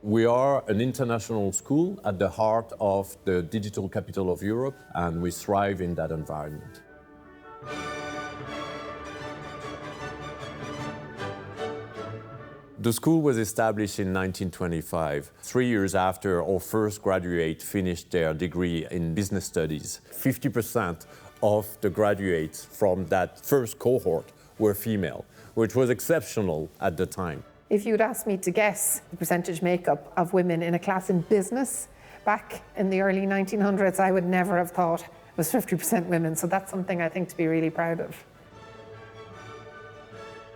We are an international school at the heart of the digital capital of Europe, and we thrive in that environment. The school was established in 1925, 3 years after our first graduate finished their degree in business studies. 50% of the graduates from that first cohort were female, which was exceptional at the time. If you'd asked me to guess the percentage makeup of women in a class in business back in the early 1900s, I would never have thought it was 50% women. So that's something I think to be really proud of.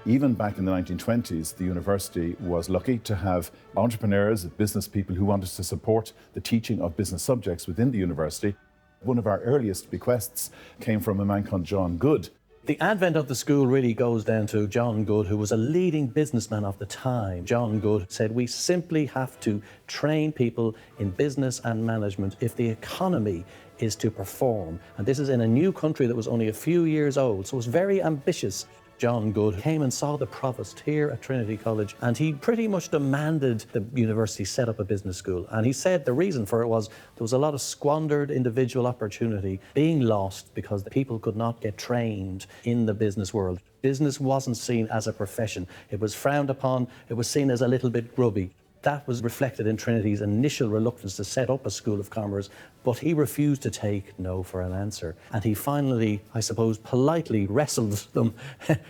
Even back in the 1920s, the university was lucky to have entrepreneurs, business people who wanted to support the teaching of business subjects within the university. One of our earliest bequests came from a man called John Good. The advent of the school really goes down to John Good, who was a leading businessman of the time. John Good said, we simply have to train people in business and management if the economy is to perform. And this is in a new country that was only a few years old, so it was very ambitious. John Good came and saw the provost here at Trinity College, and he pretty much demanded the university set up a business school. And he said the reason for it was there was a lot of squandered individual opportunity being lost because the people could not get trained in the business world. Business wasn't seen as a profession. It was frowned upon. It was seen as a little bit grubby. That was reflected in Trinity's initial reluctance to set up a School of Commerce, but he refused to take no for an answer. And he finally, I suppose, politely wrestled them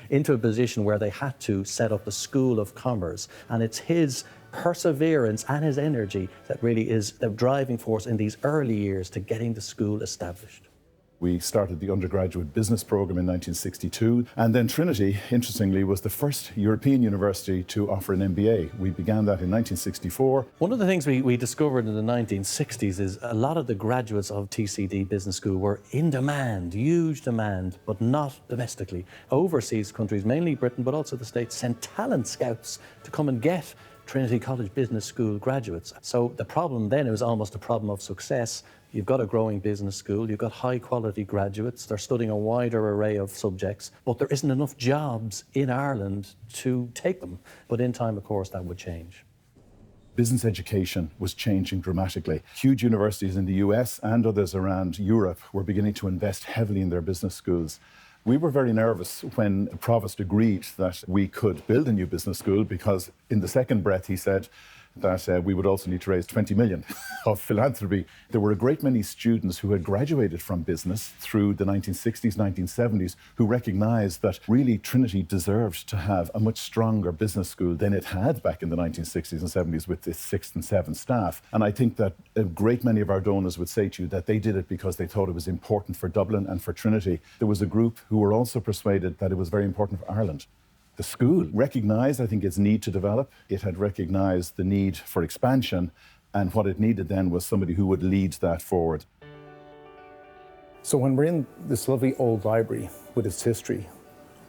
into a position where they had to set up the School of Commerce. And it's his perseverance and his energy that really is the driving force in these early years to getting the school established. We started the undergraduate business program in 1962, and then Trinity, interestingly, was the first European university to offer an MBA. We began that in 1964. One of the things we discovered in the 1960s is a lot of the graduates of TCD Business School were in demand, huge demand, but not domestically. Overseas countries, mainly Britain, but also the States, sent talent scouts to come and get Trinity College Business School graduates. So the problem then, it was almost a problem of success. You've got a growing business school, you've got high quality graduates, they're studying a wider array of subjects, but there isn't enough jobs in Ireland to take them. But in time, of course, that would change. Business education was changing dramatically. Huge universities in the US and others around Europe were beginning to invest heavily in their business schools. We were very nervous when the provost agreed that we could build a new business school, because in the second breath he said that we would also need to raise 20 million of philanthropy. There were a great many students who had graduated from business through the 1960s, 1970s, who recognised that really Trinity deserved to have a much stronger business school than it had back in the 1960s and 70s with its 6th and 7th staff. And I think that a great many of our donors would say to you that they did it because they thought it was important for Dublin and for Trinity. There was a group who were also persuaded that it was very important for Ireland. The school recognised, I think, its need to develop. It had recognised the need for expansion, and what it needed then was somebody who would lead that forward. So when we're in this lovely old library with its history,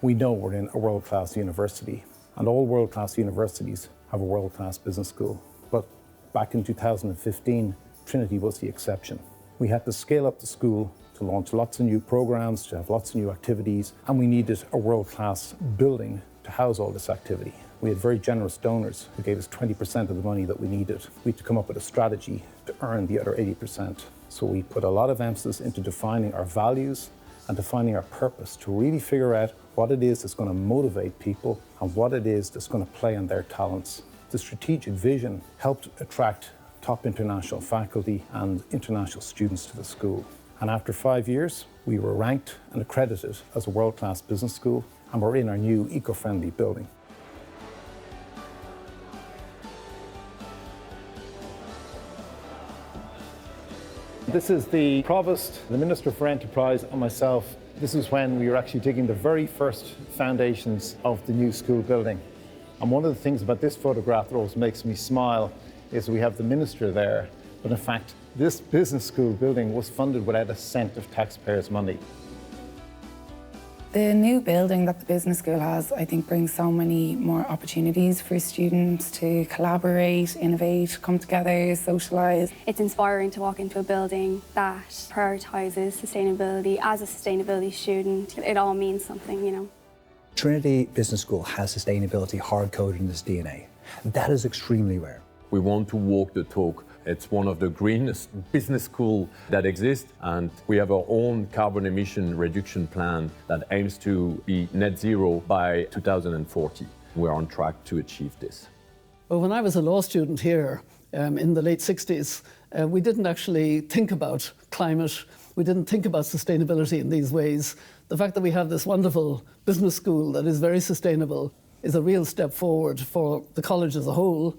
we know we're in a world-class university, and all world-class universities have a world-class business school. But back in 2015, Trinity was the exception. We had to scale up the school to launch lots of new programs, to have lots of new activities, and we needed a world-class building to house all this activity. We had very generous donors who gave us 20% of the money that we needed. We had to come up with a strategy to earn the other 80%. So we put a lot of emphasis into defining our values and defining our purpose to really figure out what it is that's going to motivate people and what it is that's going to play on their talents. The strategic vision helped attract top international faculty and international students to the school. And after 5 years, we were ranked and accredited as a world-class business school, and we're in our new eco-friendly building. This is the Provost, the Minister for Enterprise, and myself. This is when we were actually digging the very first foundations of the new school building. And one of the things about this photograph that always makes me smile is we have the Minister there, but in fact, this business school building was funded without a cent of taxpayers' money. The new building that the business school has, I think, brings so many more opportunities for students to collaborate, innovate, come together, socialise. It's inspiring to walk into a building that prioritises sustainability. As a sustainability student, it all means something, you know. Trinity Business School has sustainability hard-coded in its DNA. That is extremely rare. We want to walk the talk. It's one of the greenest business schools that exist, and we have our own carbon emission reduction plan that aims to be net zero by 2040. We're on track to achieve this. Well, when I was a law student here in the late 60s, we didn't actually think about climate. We didn't think about sustainability in these ways. The fact that we have this wonderful business school that is very sustainable is a real step forward for the college as a whole.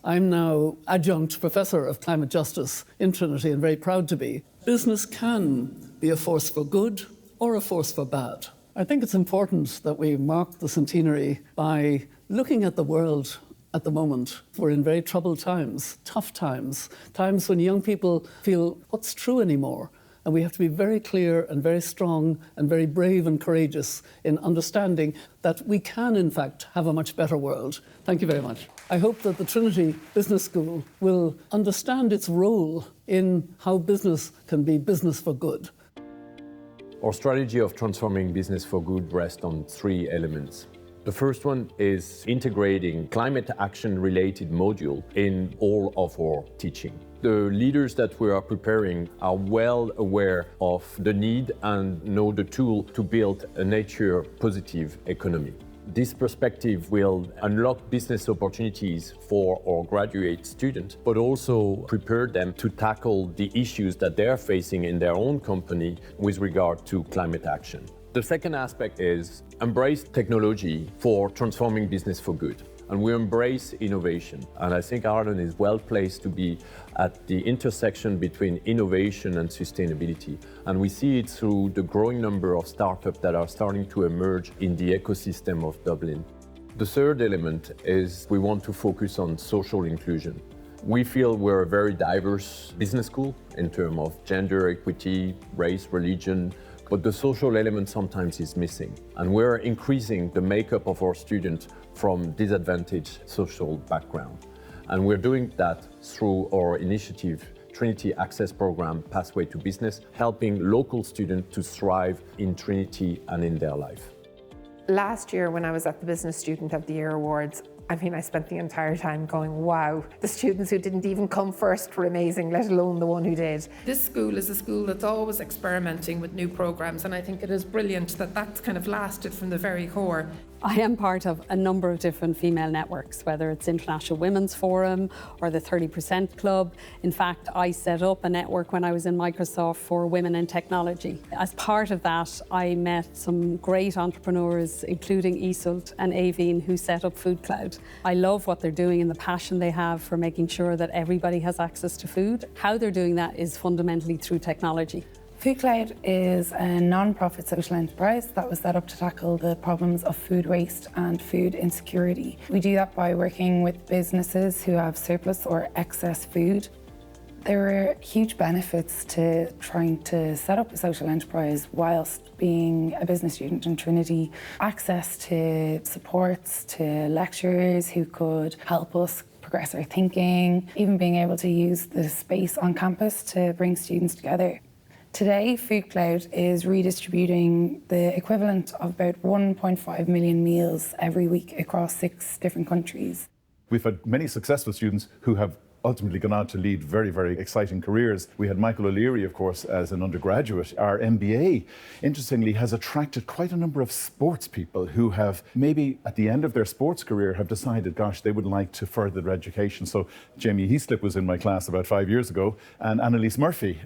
I'm now adjunct professor of climate justice in Trinity and very proud to be. Business can be a force for good or a force for bad. I think it's important that we mark the centenary by looking at the world at the moment. We're in very troubled times, tough times, times when young people feel what's true anymore. And we have to be very clear and very strong and very brave and courageous in understanding that we can, in fact, have a much better world. Thank you very much. I hope that the Trinity Business School will understand its role in how business can be business for good. Our strategy of transforming business for good rests on 3 elements. The first one is integrating climate action-related module in all of our teaching. The leaders that we are preparing are well aware of the need and know the tool to build a nature-positive economy. This perspective will unlock business opportunities for our graduate students, but also prepare them to tackle the issues that they're facing in their own company with regard to climate action. The second aspect is embrace technology for transforming business for good. And we embrace innovation. And I think Ireland is well placed to be at the intersection between innovation and sustainability. And we see it through the growing number of startups that are starting to emerge in the ecosystem of Dublin. The third element is we want to focus on social inclusion. We feel we're a very diverse business school in terms of gender equity, race, religion, but the social element sometimes is missing. And we're increasing the makeup of our students from disadvantaged social background. And we're doing that through our initiative, Trinity Access Program, Pathway to Business, helping local students to thrive in Trinity and in their life. Last year, when I was at the Business Student of the Year Awards, I spent the entire time going, wow, the students who didn't even come first were amazing, let alone the one who did. This school is a school that's always experimenting with new programs, and I think it is brilliant that that's kind of lasted from the very core. I am part of a number of different female networks, whether it's International Women's Forum or the 30% Club. In fact, I set up a network when I was in Microsoft for women in technology. As part of that, I met some great entrepreneurs, including Iseult and Aveen, who set up Food Cloud. I love what they're doing and the passion they have for making sure that everybody has access to food. How they're doing that is fundamentally through technology. Food Cloud is a non-profit social enterprise that was set up to tackle the problems of food waste and food insecurity. We do that by working with businesses who have surplus or excess food. There were huge benefits to trying to set up a social enterprise whilst being a business student in Trinity. Access to supports, to lecturers who could help us progress our thinking, even being able to use the space on campus to bring students together. Today, Food Cloud is redistributing the equivalent of about 1.5 million meals every week across 6 different countries. We've had many successful students who have ultimately gone on to lead very, very exciting careers. We had Michael O'Leary, of course, as an undergraduate. Our MBA, interestingly, has attracted quite a number of sports people who have maybe at the end of their sports career have decided, gosh, they would like to further their education. So Jamie Heaslip was in my class about 5 years ago, and Annalise Murphy.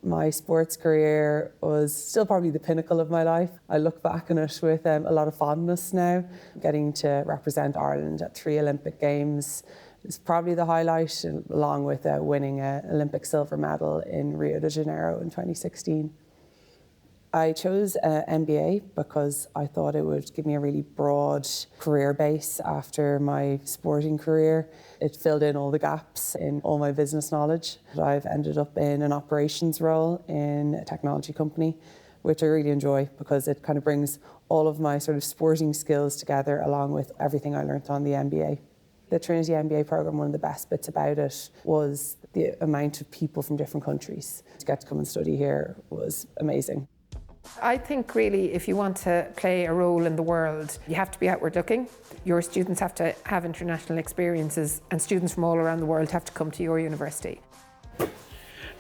My sports career was still probably the pinnacle of my life. I look back on it with a lot of fondness now. Getting to represent Ireland at 3 Olympic Games is probably the highlight, along with winning an Olympic silver medal in Rio de Janeiro in 2016. I chose MBA because I thought it would give me a really broad career base after my sporting career. It filled in all the gaps in all my business knowledge. I've ended up in an operations role in a technology company, which I really enjoy because it kind of brings all of my sort of sporting skills together along with everything I learned on the MBA. The Trinity MBA program, one of the best bits about it was the amount of people from different countries. To get to come and study here was amazing. I think really if you want to play a role in the world, you have to be outward looking. Your students have to have international experiences, and students from all around the world have to come to your university.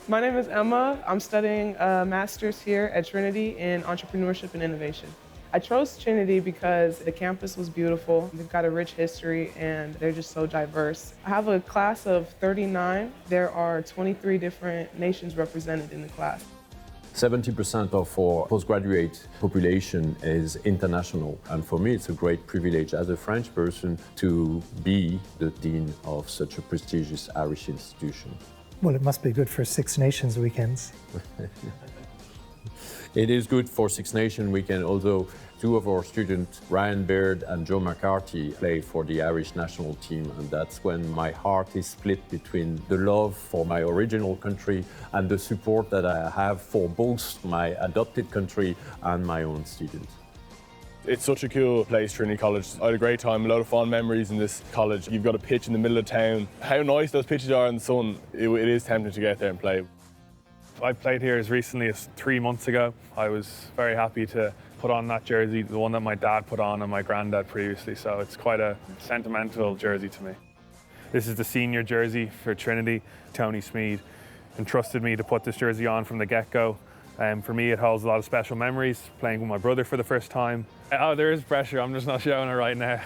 My name is Emma. I'm studying a master's here at Trinity in entrepreneurship and innovation. I chose Trinity because the campus was beautiful. They've got a rich history and they're just so diverse. I have a class of 39. There are 23 different nations represented in the class. 70% of our postgraduate population is international, and for me it's a great privilege as a French person to be the dean of such a prestigious Irish institution. Well, it must be good for Six Nations weekends. It is good for Six Nations weekend, although two of our students, Ryan Baird and Joe McCarthy, play for the Irish national team, and that's when my heart is split between the love for my original country and the support that I have for both my adopted country and my own students. It's such a cool place, Trinity College. I had a great time, a lot of fond memories in this college. You've got a pitch in the middle of town. How nice those pitches are in the sun, it is tempting to get there and play. I played here as recently as 3 months ago. I was very happy to put on that jersey, the one that my dad put on and my granddad previously, so it's quite a sentimental jersey to me. This is the senior jersey for Trinity. Tony Smead entrusted me to put this jersey on from the get-go. For me, it holds a lot of special memories, playing with my brother for the first time. Oh, there is pressure, I'm just not showing it right now.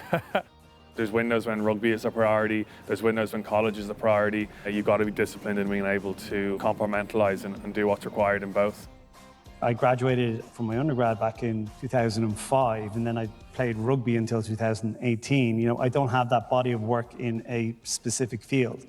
There's windows when rugby is a priority, there's windows when college is a priority. You've got to be disciplined in being able to compartmentalise and do what's required in both. I graduated from my undergrad back in 2005, and then I played rugby until 2018. You know, I don't have that body of work in a specific field.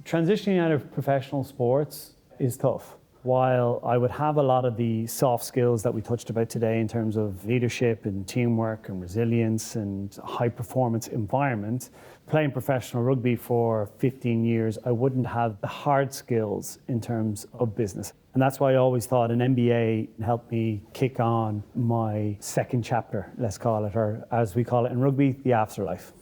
Transitioning out of professional sports is tough. While I would have a lot of the soft skills that we touched about today in terms of leadership and teamwork and resilience and high performance environment, playing professional rugby for 15 years, I wouldn't have the hard skills in terms of business. And that's why I always thought an MBA helped me kick on my second chapter, let's call it, or as we call it in rugby, the afterlife.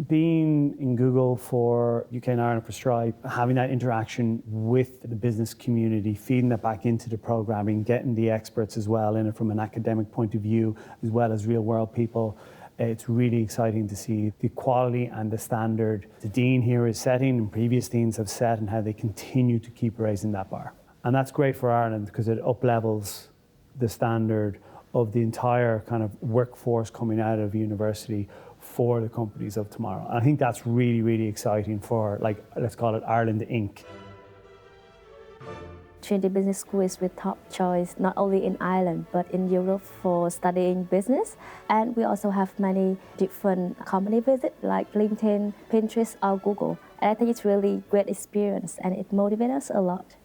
Being in Google for UK and Ireland for Stripe, having that interaction with the business community, feeding that back into the programming, getting the experts as well in it from an academic point of view, as well as real world people, it's really exciting to see the quality and the standard the dean here is setting and previous deans have set and how they continue to keep raising that bar. And that's great for Ireland because it up-levels the standard of the entire kind of workforce coming out of university for the companies of tomorrow. And I think that's really, really exciting for, like, let's call it Ireland Inc. Trinity Business School is the top choice, not only in Ireland, but in Europe for studying business. And we also have many different company visits like LinkedIn, Pinterest, or Google. And I think it's really great experience and it motivates us a lot.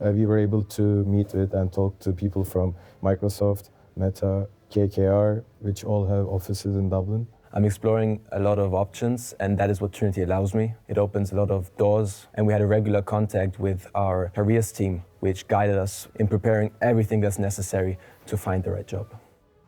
We were able to meet with and talk to people from Microsoft, Meta, KKR, which all have offices in Dublin. I'm exploring a lot of options, and that is what Trinity allows me. It opens a lot of doors, and we had a regular contact with our careers team, which guided us in preparing everything that's necessary to find the right job.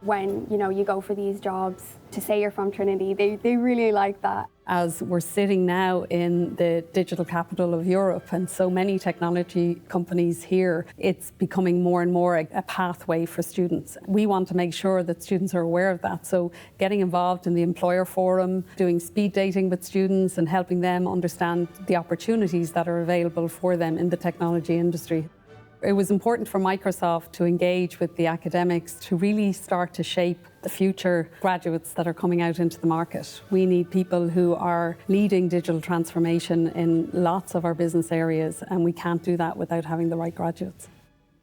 When you go for these jobs, to say you're from Trinity, they really like that. As we're sitting now in the digital capital of Europe and so many technology companies here, it's becoming more and more a pathway for students. We want to make sure that students are aware of that. So getting involved in the employer forum, doing speed dating with students and helping them understand the opportunities that are available for them in the technology industry. It was important for Microsoft to engage with the academics to really start to shape the future graduates that are coming out into the market. We need people who are leading digital transformation in lots of our business areas, and we can't do that without having the right graduates.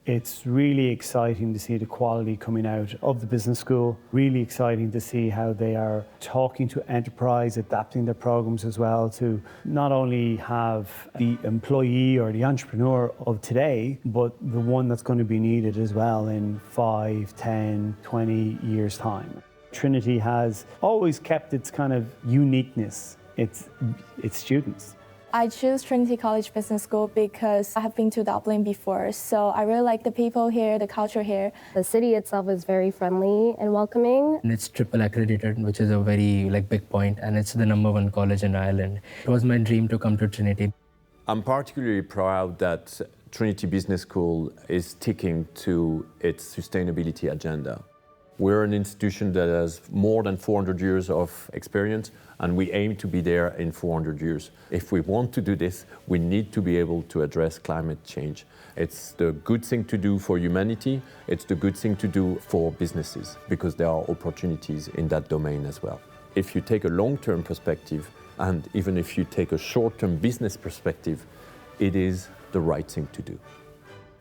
It's really exciting to see the quality coming out of the business school. Really exciting to see how they are talking to enterprise, adapting their programs as well to not only have the employee or the entrepreneur of today, but the one that's going to be needed as well in 5, 10, 20 years' time. Trinity has always kept its kind of uniqueness, its students. I choose Trinity College Business School because I have been to Dublin before, so I really like the people here, the culture here. The city itself is very friendly and welcoming. And it's triple accredited, which is a very big point, and it's the #1 college in Ireland. It was my dream to come to Trinity. I'm particularly proud that Trinity Business School is sticking to its sustainability agenda. We're an institution that has more than 400 years of experience, and we aim to be there in 400 years. If we want to do this, we need to be able to address climate change. It's the good thing to do for humanity, it's the good thing to do for businesses, because there are opportunities in that domain as well. If you take a long-term perspective, and even if you take a short-term business perspective, it is the right thing to do.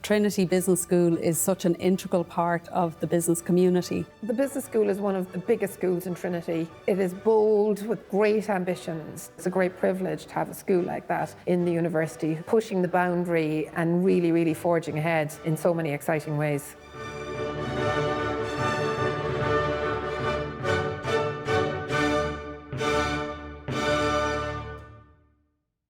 Trinity Business School is such an integral part of the business community. The business school is one of the biggest schools in Trinity. It is bold with great ambitions. It's a great privilege to have a school like that in the university, pushing the boundary and really, really forging ahead in so many exciting ways.